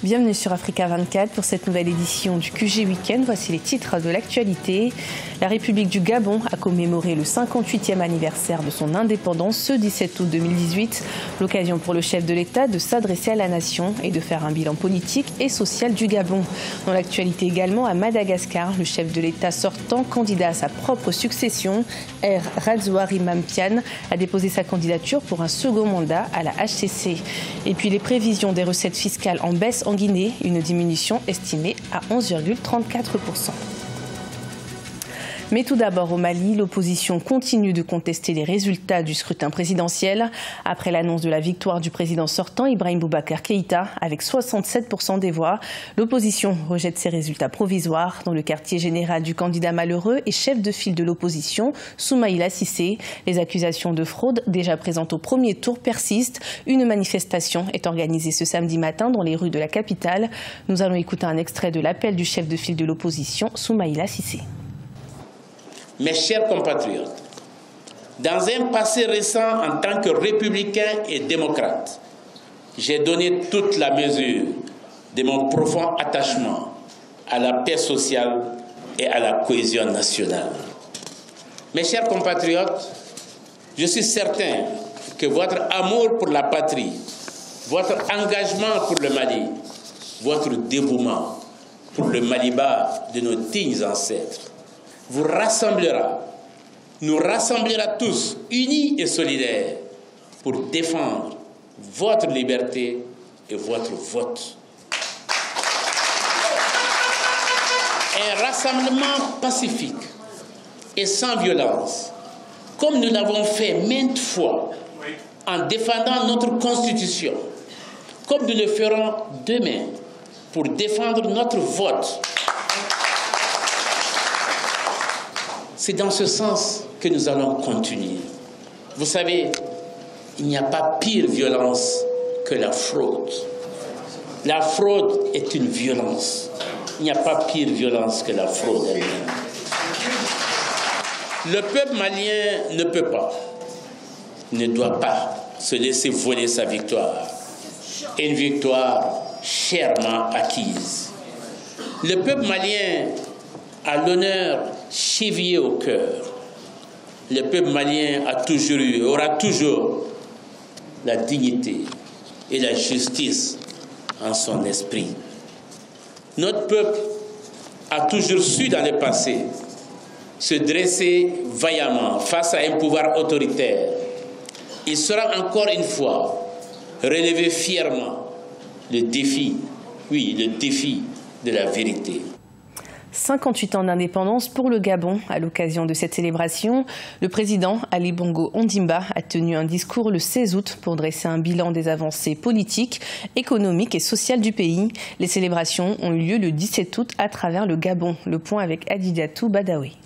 Bienvenue sur Africa 24 pour cette nouvelle édition du QG Week-end. Voici les titres de l'actualité. La République du Gabon a commémoré le 58e anniversaire de son indépendance ce 17 août 2018. L'occasion pour le chef de l'État de s'adresser à la nation et de faire un bilan politique et social du Gabon. Dans l'actualité également, à Madagascar, le chef de l'État sortant, candidat à sa propre succession, R. Radzouari Mampiane, a déposé sa candidature pour un second mandat à la HCC. Et puis les prévisions des recettes fiscales en baisse en Guinée, une diminution estimée à 11,34%. Mais tout d'abord au Mali, l'opposition continue de contester les résultats du scrutin présidentiel. Après l'annonce de la victoire du président sortant, Ibrahim Boubacar Keïta, avec 67% des voix, l'opposition rejette ces résultats provisoires. Dans le quartier général du candidat malheureux et chef de file de l'opposition, Soumaïla Cissé, les accusations de fraude déjà présentes au premier tour persistent. Une manifestation est organisée ce samedi matin dans les rues de la capitale. Nous allons écouter un extrait de l'appel du chef de file de l'opposition, Soumaïla Cissé. Mes chers compatriotes, dans un passé récent en tant que républicain et démocrate, j'ai donné toute la mesure de mon profond attachement à la paix sociale et à la cohésion nationale. Mes chers compatriotes, je suis certain que votre amour pour la patrie, votre engagement pour le Mali, votre dévouement pour le Maliba de nos dignes ancêtres, vous rassemblera, nous rassemblera tous, unis et solidaires, pour défendre votre liberté et votre vote. Un rassemblement pacifique et sans violence, comme nous l'avons fait maintes fois en défendant notre Constitution, comme nous le ferons demain pour défendre notre vote. C'est dans ce sens que nous allons continuer. Vous savez, il n'y a pas pire violence que la fraude. La fraude est une violence. Il n'y a pas pire violence que la fraude elle-même. Le peuple malien ne peut pas, ne doit pas se laisser voler sa victoire. Une victoire chèrement acquise. Le peuple malien a l'honneur chevillé au cœur. Le peuple malien a toujours eu, aura toujours la dignité et la justice en son esprit. Notre peuple a toujours su dans le passé se dresser vaillamment face à un pouvoir autoritaire. Il sera encore une fois relever fièrement le défi, oui, le défi de la vérité. 58 ans d'indépendance pour le Gabon. À l'occasion de cette célébration, le président Ali Bongo Ondimba a tenu un discours le 16 août pour dresser un bilan des avancées politiques, économiques et sociales du pays. Les célébrations ont eu lieu le 17 août à travers le Gabon. Le point avec Adidiatou Badawi.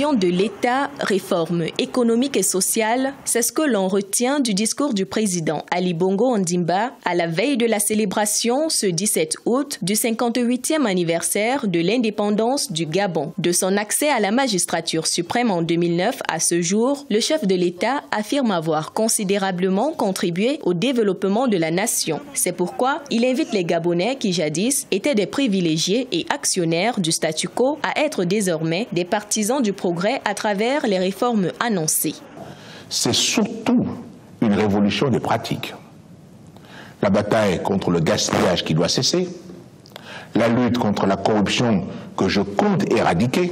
De l'État, réforme économique et sociale, c'est ce que l'on retient du discours du président Ali Bongo Ondimba à la veille de la célébration ce 17 août du 58e anniversaire de l'indépendance du Gabon. De son accès à la magistrature suprême en 2009 à ce jour, le chef de l'État affirme avoir considérablement contribué au développement de la nation. C'est pourquoi il invite les Gabonais qui jadis étaient des privilégiés et actionnaires du statu quo à être désormais des partisans du progrès à travers les réformes annoncées. C'est surtout une révolution des pratiques. La bataille contre le gaspillage qui doit cesser, la lutte contre la corruption que je compte éradiquer,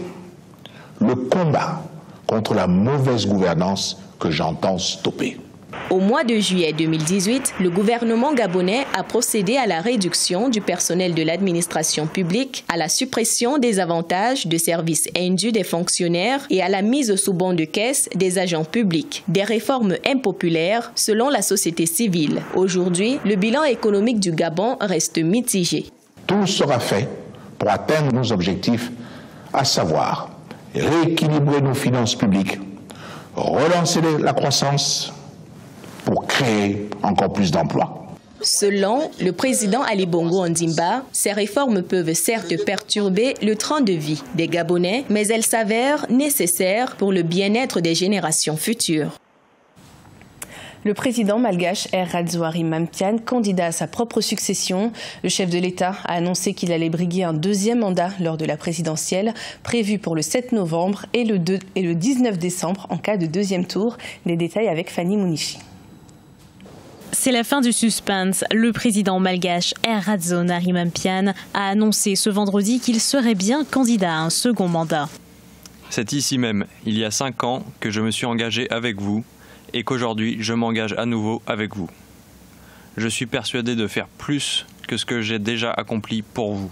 le combat contre la mauvaise gouvernance que j'entends stopper. Au mois de juillet 2018, le gouvernement gabonais a procédé à la réduction du personnel de l'administration publique, à la suppression des avantages de services indus des fonctionnaires et à la mise sous bon de caisse des agents publics. Des réformes impopulaires selon la société civile. Aujourd'hui, le bilan économique du Gabon reste mitigé. Tout sera fait pour atteindre nos objectifs, à savoir rééquilibrer nos finances publiques, relancer la croissance, pour créer encore plus d'emplois. Selon le président Ali Bongo Ondimba, ces réformes peuvent certes perturber le train de vie des Gabonais, mais elles s'avèrent nécessaires pour le bien-être des générations futures. Le président malgache Radzouri Mampian, candidat à sa propre succession, le chef de l'État a annoncé qu'il allait briguer un deuxième mandat lors de la présidentielle, prévu pour le 7 novembre et le 19 décembre en cas de deuxième tour. Les détails avec Fanny Mounichi. C'est la fin du suspense. Le président malgache Radzouri Mampian a annoncé ce vendredi qu'il serait bien candidat à un second mandat. C'est ici même, il y a 5 ans, que je me suis engagé avec vous et qu'aujourd'hui je m'engage à nouveau avec vous. Je suis persuadé de faire plus que ce que j'ai déjà accompli pour vous.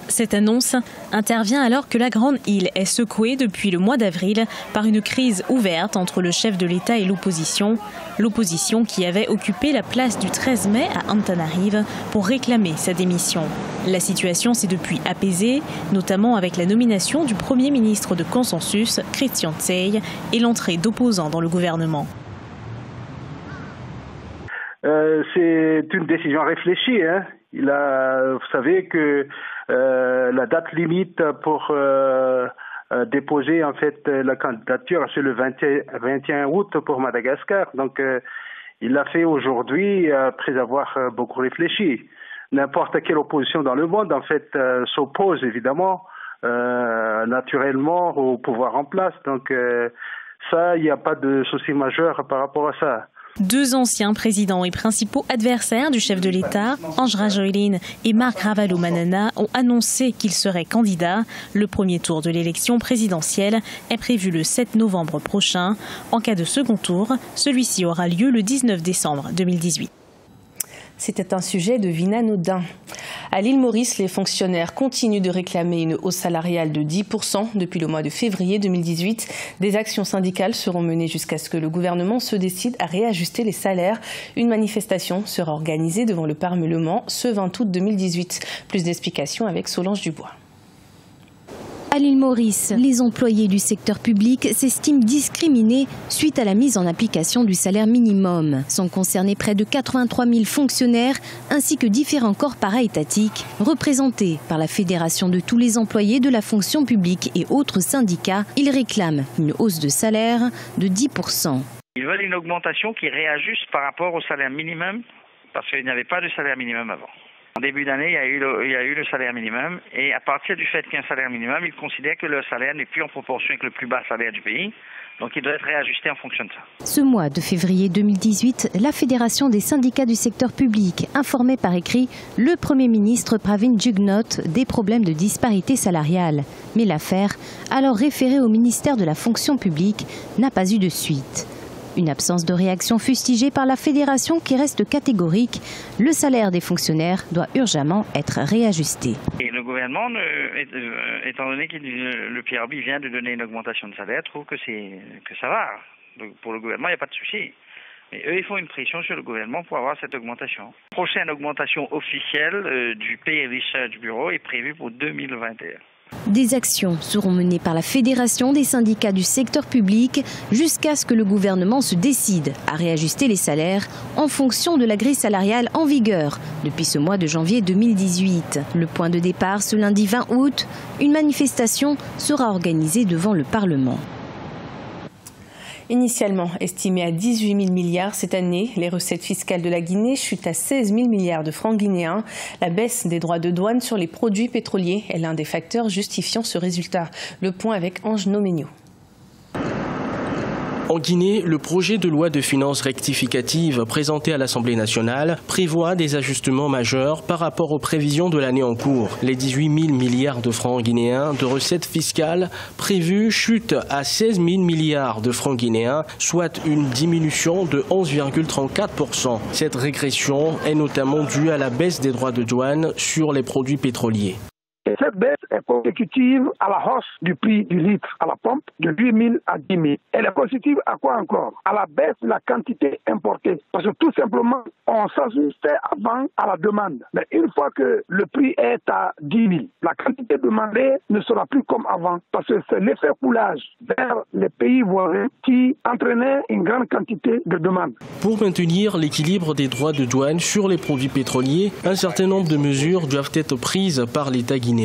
Cette annonce intervient alors que la Grande Île est secouée depuis le mois d'avril par une crise ouverte entre le chef de l'État et l'opposition. L'opposition qui avait occupé la place du 13 mai à Antananarivo pour réclamer sa démission. La situation s'est depuis apaisée, notamment avec la nomination du Premier ministre de consensus, Christian Tsey, et l'entrée d'opposants dans le gouvernement. C'est une décision réfléchie. Vous savez que la date limite pour déposer en fait la candidature, c'est le 21 août pour Madagascar. Donc il l'a fait aujourd'hui après avoir beaucoup réfléchi. N'importe quelle opposition dans le monde en fait s'oppose évidemment naturellement au pouvoir en place. Donc ça, il n'y a pas de souci majeur par rapport à ça. 2 anciens présidents et principaux adversaires du chef de l'État, Ange Rajoelina et Marc Ravalomanana, ont annoncé qu'ils seraient candidats. Le premier tour de l'élection présidentielle est prévu le 7 novembre prochain. En cas de second tour, celui-ci aura lieu le 19 décembre 2018. C'était un sujet de Vina Nodin. À l'île Maurice, les fonctionnaires continuent de réclamer une hausse salariale de 10% depuis le mois de février 2018. Des actions syndicales seront menées jusqu'à ce que le gouvernement se décide à réajuster les salaires. Une manifestation sera organisée devant le Parlement ce 20 août 2018. Plus d'explications avec Solange Dubois. À l'île Maurice, les employés du secteur public s'estiment discriminés suite à la mise en application du salaire minimum. Sont concernés près de 83 000 fonctionnaires ainsi que différents corps para-étatiques représentés par la Fédération de tous les employés de la fonction publique et autres syndicats. Ils réclament une hausse de salaire de 10%. Ils veulent une augmentation qui réajuste par rapport au salaire minimum parce qu'il n'y avait pas de salaire minimum avant. En début d'année, il y a eu le salaire minimum et à partir du fait qu'il y a un salaire minimum, ils considèrent que le salaire n'est plus en proportion avec le plus bas salaire du pays. Donc il doit être réajusté en fonction de ça. Ce mois de février 2018, la Fédération des syndicats du secteur public informait par écrit le Premier ministre Pravin Jugnauth des problèmes de disparité salariale. Mais l'affaire, alors référée au ministère de la fonction publique, n'a pas eu de suite. Une absence de réaction fustigée par la fédération qui reste catégorique. Le salaire des fonctionnaires doit urgemment être réajusté. Et le gouvernement, étant donné que le PRB vient de donner une augmentation de salaire, trouve que ça va. Donc pour le gouvernement, il n'y a pas de souci. Mais eux, ils font une pression sur le gouvernement pour avoir cette augmentation. Prochaine augmentation officielle du Pay Research Bureau est prévue pour 2021. Des actions seront menées par la Fédération des syndicats du secteur public jusqu'à ce que le gouvernement se décide à réajuster les salaires en fonction de la grille salariale en vigueur depuis ce mois de janvier 2018. Le point de départ ce lundi 20 août, une manifestation sera organisée devant le Parlement. Initialement estimées à 18 000 milliards cette année, les recettes fiscales de la Guinée chutent à 16 000 milliards de francs guinéens. La baisse des droits de douane sur les produits pétroliers est l'un des facteurs justifiant ce résultat. Le point avec Ange Noménio. En Guinée, le projet de loi de finances rectificative présenté à l'Assemblée nationale prévoit des ajustements majeurs par rapport aux prévisions de l'année en cours. Les 18 000 milliards de francs guinéens de recettes fiscales prévues chutent à 16 000 milliards de francs guinéens, soit une diminution de 11,34%. Cette régression est notamment due à la baisse des droits de douane sur les produits pétroliers. Cette baisse est consécutive à la hausse du prix du litre à la pompe de 8 000 à 10 000. Elle est consécutive à quoi encore? À la baisse de la quantité importée. Parce que tout simplement, on s'ajustait avant à la demande. Mais une fois que le prix est à 10 000, la quantité demandée ne sera plus comme avant. Parce que c'est l'effet coulage vers les pays voisins qui entraînait une grande quantité de demandes. Pour maintenir l'équilibre des droits de douane sur les produits pétroliers, un certain nombre de mesures doivent être prises par l'État guinéen.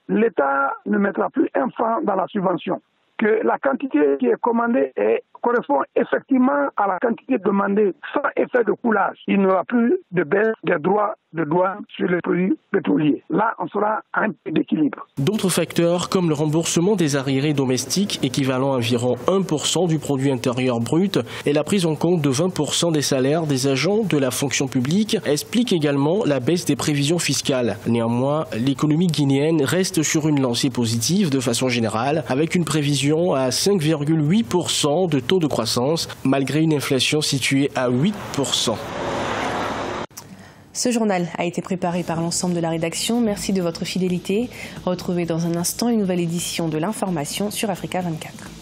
L'État ne mettra plus un franc dans la subvention. Que la quantité qui est commandée est correspond effectivement à la quantité demandée sans effet de coulage. Il n'y aura plus de baisse des droits de douane sur les produits pétroliers. Là, on sera à un peu d'équilibre. D'autres facteurs comme le remboursement des arriérés domestiques équivalent à environ 1% du produit intérieur brut et la prise en compte de 20% des salaires des agents de la fonction publique expliquent également la baisse des prévisions fiscales. Néanmoins, l'économie guinéenne reste sur une lancée positive de façon générale avec une prévision à 5,8% de taux de croissance malgré une inflation située à 8%. Ce journal a été préparé par l'ensemble de la rédaction. Merci de votre fidélité. Retrouvez dans un instant une nouvelle édition de l'information sur Africa 24.